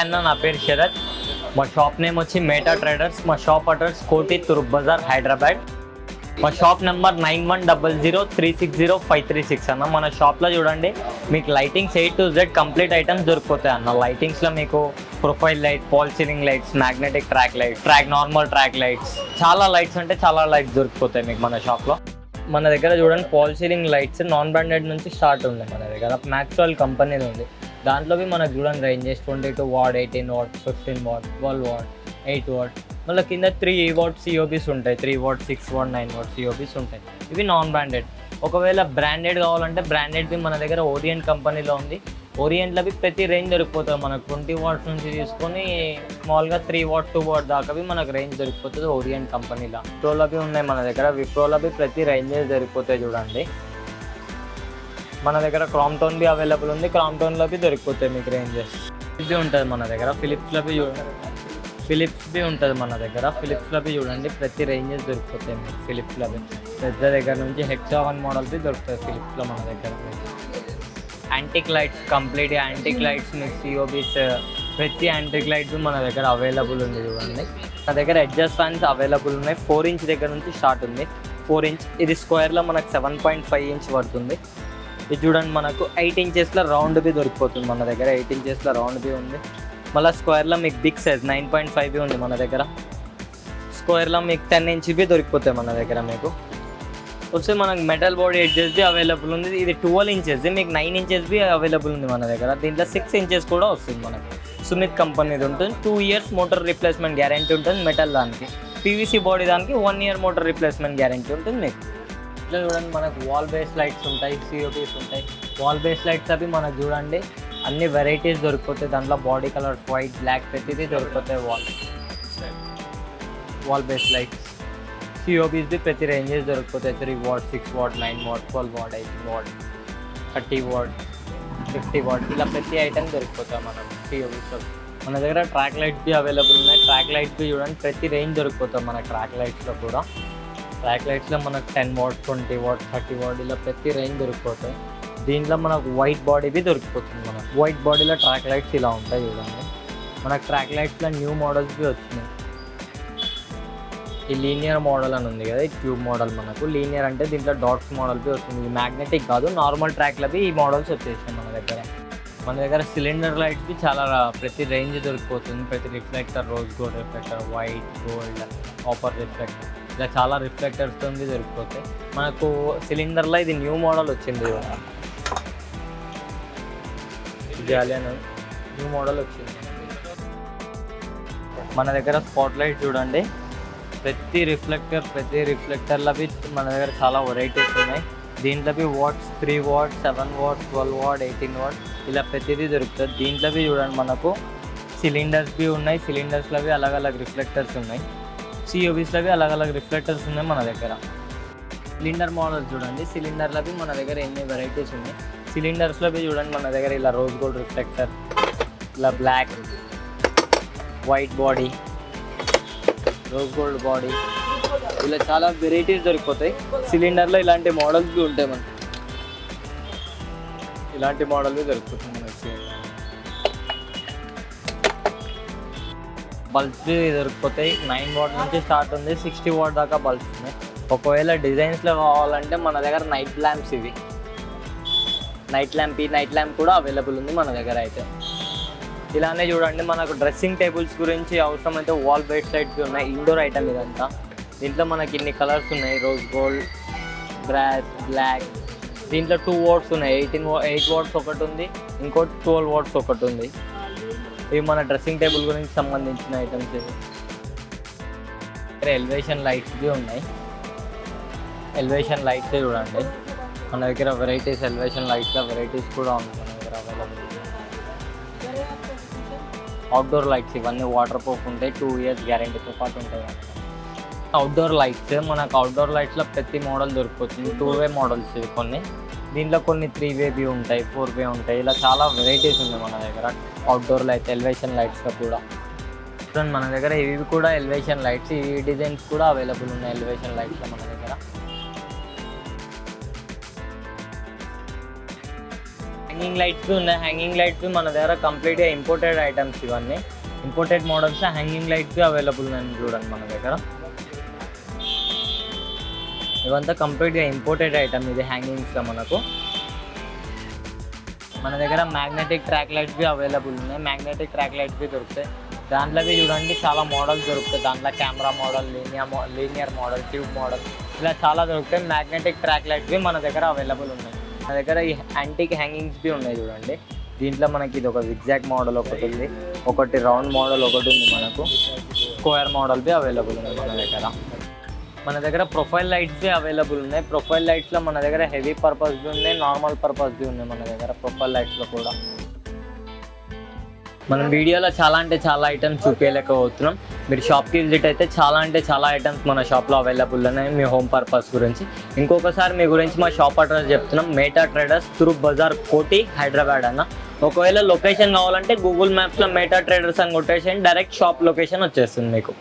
అన్న, నా పేరు శరత్. మా షాప్ నేమ్ వచ్చి మేటా ట్రేడర్స్. మా షాప్ అడ్రస్ కోటి తురుప్ బజార్ హైదరాబాద్. మా షాప్ నెంబర్ 9100360536 అన్న. మన షాప్లో చూడండి మీకు lightings A to Z complete items దొరికిపోతాయి అన్న. లైటింగ్స్లో మీకు profile light, fall ceiling lights, magnetic track light, normal track lights, చాలా లైట్స్ అంటే చాలా లైట్స్ దొరికిపోతాయి మీకు మన షాప్లో. మన దగ్గర చూడండి fall ceiling lights non branded నుంచి స్టార్ట్ ఉంది మన దగ్గర. మ్యాక్స్వెల్ కంపెనీది ఉంది. దాంట్లో మనకు చూడండి ranges 22 what, 18 what, 15 what, 12 what, 8 what. మళ్ళీ కింద 3 వాట్ సిఓబీస్ ఉంటాయి. 3 వాట్, 6 వాట్, 9 వాట్ సిఓబీస్ ఉంటాయి. ఇవి నాన్ బ్రాండెడ్. ఒకవేళ బ్రాండెడ్ కావాలంటే బ్రాండెడ్వి మన దగ్గర ఓరియంట్ కంపెనీలో ఉంది. ఓరియంట్లోవి ప్రతి రేంజ్ దొరికిపోతుంది మనకు. 20 వాట్స్ నుంచి తీసుకొని స్మాల్గా 3 వాట్, 2 వాట్ దాకావి మనకు రేంజ్ దొరికిపోతుంది ఓరియంట్ కంపెనీలో. విప్రోలవి ఉన్నాయి మన దగ్గర. విప్రోలవి ప్రతి రేంజెస్ దొరికిపోతాయి చూడండి. మన దగ్గర క్రాంప్టోన్వి అవైలబుల్ ఉంది. క్రాంప్టోన్లోవి దొరికిపోతాయి మీకు రేంజెస్. ఇది ఉంటుంది మన దగ్గర. ఫిలిప్స్లోవి ఫిలిప్స్వి ఉంటుంది మన దగ్గర. ఫిలిప్స్లోవి చూడండి ప్రతి రేంజెస్ దొరికిపోతాయి మీకు. ఫిలిప్స్లోవి పెద్ద దగ్గర నుంచి హెక్సావన్ మోడల్వి దొరుకుతాయి ఫిలిప్స్లో మన దగ్గర. Antique lights, complete antique lights మీకు సిఓబీస్ ప్రతి యాంటిక్ లైట్స్ మన దగ్గర అవైలబుల్ ఉంది చూడండి. మన దగ్గర అడ్జస్ట్ ఫ్యాన్స్ అవైలబుల్ ఉన్నాయి. 4 ఇంచ్ దగ్గర నుంచి స్టార్ట్ ఉంది. 4 ఇంచ్ ఇది స్క్వేర్లో మనకు 7.5 ఇంచ్ పడుతుంది. ఇది చూడండి మనకు 8 ఇంచెస్లో రౌండ్వి దొరికిపోతుంది మన దగ్గర. 8 ఇంచెస్లో రౌండ్వి ఉంది. మళ్ళీ స్క్వేర్లో మీకు బిగ్ సైజ్ 9.5 ఉంది మన దగ్గర. స్క్వేర్లో మీకు 10 ఇంచ్వి దొరికిపోతాయి మన దగ్గర. మీకు వస్తే మనకు మెటల్ బాడీ ఎడ్జెస్ది అవైలబుల్ ఉంది. ఇది 12 ఇంచెస్ది మీకు 9 ఇంచెస్వి అవైలబుల్ ఉంది మన దగ్గర. దీంట్లో 6 ఇంచెస్ కూడా వస్తుంది మనకు. సుమిత్ కంపెనీది ఉంటుంది. 2 ఇయర్స్ మోటార్ రీప్లేస్మెంట్ గ్యారంటీ ఉంటుంది మెటల్ దానికి. పీవీసీ బాడీ దానికి 1 ఇయర్ మోటార్ రీప్లేస్మెంట్ గ్యారంటీ ఉంటుంది మీకు. ఇట్లా చూడండి మనకు వాల్ బేస్ లైట్స్ ఉంటాయి, సిఓపీస్ ఉంటాయి. వాల్ బేస్ లైట్స్ అవి మనకు చూడండి అన్ని వెరైటీస్ దొరికిపోతాయి. దాంట్లో బాడీ కలర్స్ వైట్, బ్లాక్ ప్రతిదీ దొరికిపోతాయి. వాల్ బేస్ లైట్స్ సిఓబీస్ది ప్రతి రేంజెస్ దొరికిపోతాయి. 3 watt, 6 watt, 9 watt, 12 watt, 18 watt, 30 watt, 50 watt ఇలా ప్రతి ఐటమ్ దొరికిపోతాయి మనం సిఓబీస్లో. మన దగ్గర ట్రాక్ లైట్స్వి అవైలబుల్ ఉన్నాయి. ట్రాక్ లైట్స్వి చూడండి ప్రతి రేంజ్ దొరికిపోతాయి మన ట్రాక్ లైట్స్లో కూడా. ట్రాక్ లైట్స్లో మనకు 10 వాట్, 20 వాట్, 30 వాట్ ఇలా ప్రతి రేంజ్ దొరికిపోతాయి. దీంట్లో మనకు వైట్ బాడీవి దొరికిపోతుంది. మనకు వైట్ బాడీలో ట్రాక్ లైట్స్ ఇలా ఉంటాయి చూడండి. మనకు ట్రాక్ లైట్స్లో న్యూ మోడల్స్వి వచ్చినాయి. ఈ లీనియర్ మోడల్ అని ఉంది కదా, ఈ ట్యూబ్ మోడల్. మనకు లీనియర్ అంటే దీంట్లో డాట్స్ మోడల్వి వస్తుంది. ఇది మ్యాగ్నెటిక్ కాదు, నార్మల్ ట్రాక్లవి ఈ మోడల్స్ వచ్చేసాయి మన దగ్గర. మన దగ్గర సిలిండర్ లైట్స్వి చాలా ప్రతి రేంజ్ దొరికిపోతుంది. ప్రతి reflector, rose gold reflector, white, gold, copper reflector ఇలా చాలా రిఫ్లెక్టర్స్తో దొరికిపోతాయి మనకు. సిలిండర్లో ఇది న్యూ మోడల్ వచ్చింది జాలియన్ న్యూ మోడల్ వచ్చింది మన దగ్గర. స్పాట్ లైట్ చూడండి ప్రతి రిఫ్లెక్టర్లవి మన దగ్గర చాలా వెరైటీస్ ఉన్నాయి. దీంట్లోవి watts 3 watt, 7 watt, 12 watt, 18 watt ఇలా ప్రతిదీ దొరుకుతుంది. దీంట్లోవి చూడండి మనకు సిలిండర్స్వి ఉన్నాయి. సిలిండర్స్లోవి అలగ్ రిఫ్లెక్టర్స్ ఉన్నాయి. సిఓబీస్లోవి అలగ్ రిఫ్లెక్టర్స్ ఉన్నాయి మన దగ్గర. సిలిండర్ మోడల్ చూడండి. సిలిండర్లవి మన దగ్గర ఎన్ని వెరైటీస్ ఉన్నాయి. సిలిండర్స్లోవి చూడండి మన దగ్గర ఇలా రోజ్ గోల్డ్ రిఫ్లెక్టర్, ఇలా black, white body, rose gold body ఇలా చాలా వెరైటీస్ దొరికిపోతాయి. సిలిండర్లో ఇలాంటి మోడల్స్ ఉంటాయి మనకి. ఇలాంటి మోడల్వి దొరికిపోతుంది మనకి. బల్బ్స్ దొరికిపోతాయి. 9 వాట్ నుంచి స్టార్ట్ ఉంది. 60 వాట్ దాకా బల్బ్స్ ఉన్నాయి. ఒకవేళ డిజైన్స్లో కావాలంటే మన దగ్గర నైట్ ల్యాంప్స్, ఇవి నైట్ ల్యాంప్ కూడా అవైలబుల్ ఉంది మన దగ్గర అయితే. ఇలానే చూడండి మనకు డ్రెస్సింగ్ టేబుల్స్ గురించి అవసరమైతే వాల్ బేస్ లైట్స్ ఉన్నాయి. ఇండోర్ ఐటమ్ ఇదంతా. దీంట్లో మనకి ఇన్ని కలర్స్ ఉన్నాయి. Rose gold, brass, black. దీంట్లో 2 వాట్స్ ఉన్నాయి. 8 వాట్స్ ఒకటి ఉంది, ఇంకోటి 12 వాట్స్ ఒకటి ఉంది. ఇవి మన డ్రెస్సింగ్ టేబుల్ గురించి సంబంధించిన ఐటమ్స్. ఇవి ఎలివేషన్ లైట్స్వి ఉన్నాయి. ఎలివేషన్ లైట్స్ చూడండి మన దగ్గర వెరైటీస్. ఎలివేషన్ లైట్స్లో వెరైటీస్ కూడా ఉన్నాయి మన దగ్గర అవైలబుల్. అవుట్డోర్ లైట్స్ ఇవన్నీ వాటర్ ప్రూఫ్ ఉంటాయి. 2 ఇయర్స్ గ్యారెంటీతో పాటు ఉంటాయి. అవుట్డోర్ లైట్స్ మనకు అవుట్డోర్ లైట్స్లో ప్రతి మోడల్ దొరికిపోతుంది. 2 వే మోడల్స్ ఇవి కొన్ని. దీంట్లో కొన్ని 3 వేవి ఉంటాయి, 4 వే ఉంటాయి. ఇలా చాలా వెరైటీస్ ఉన్నాయి మన దగ్గర అవుట్డోర్ లైట్స్. ఎలివేషన్ లైట్స్లో కూడా మన దగ్గర ఇవి కూడా ఎలివేషన్ లైట్స్. ఈ డిజైన్స్ కూడా అవైలబుల్ ఉన్నాయి ఎలివేషన్ లైట్స్లో మన దగ్గర. హ్యాంగింగ్ లైట్స్ ఉన్నాయి. హ్యాంగింగ్ లైట్స్ మన దగ్గర కంప్లీట్గా ఇంపోర్టెడ్ ఐటమ్స్, ఇవన్నీ imported models. Hanging lights available ఉన్నాయి చూడండి మన దగ్గర. ఇవంతా కంప్లీట్గా ఇంపోర్టెడ్ ఐటమ్ ఇది హ్యాంగింగ్స్లో మనకు. మన దగ్గర మ్యాగ్నెటిక్ ట్రాక్ లైట్స్ అవైలబుల్ ఉన్నాయి. మ్యాగ్నెటిక్ ట్రాక్ లైట్స్ దొరుకుతాయి. దాంట్లోవి చూడండి చాలా మోడల్స్ దొరుకుతాయి. దాంట్లో camera model, linear model, tube model, ఇలా చాలా దొరుకుతాయి. మ్యాగ్నెటిక్ ట్రాక్ లైట్స్ మన దగ్గర అవైలబుల్ ఉన్నాయి. మన దగ్గర ఈ యాంటిక్ హ్యాంగింగ్స్ ఉన్నాయి చూడండి. దీంట్లో మనకి ఇది ఒక విగ్జాక్ మోడల్ ఒకటి ఉంది, ఒకటి రౌండ్ మోడల్ ఒకటి ఉంది, మనకు స్క్వేర్ మోడల్ అవైలబుల్ ఉంది మన దగ్గర. మన దగ్గర ప్రొఫైల్ లైట్స్ అవైలబుల్ ఉన్నాయి. ప్రొఫైల్ లైట్స్లో మన దగ్గర హెవీ పర్పస్ ఉన్నాయి, నార్మల్ పర్పస్ ఉన్నాయి మన దగ్గర ప్రొఫైల్ లైట్స్లో కూడా. మనం వీడియోలో చాలా అంటే చాలా ఐటమ్స్ చూపించలేకపోతున్నాం. మీరు షాప్కి విజిట్ అయితే చాలా అంటే చాలా ఐటమ్స్ మన షాప్లో అవైలబుల్ ఉన్నాయి మీ హోమ్ పర్పస్ గురించి. ఇంకొకసారి మీ గురించి మా షాప్ అడ్రస్ చెప్తున్నాం. మేటా ట్రేడర్స్, తూర్పు బజార్, కోటి, హైదరాబాద్ అన్న. ఒకవేళ లొకేషన్ కావాలంటే గూగుల్ మ్యాప్స్లో మేటా ట్రేడర్స్ అని కొట్టేసి డైరెక్ట్ షాప్ లొకేషన్ వచ్చేస్తుంది మీకు.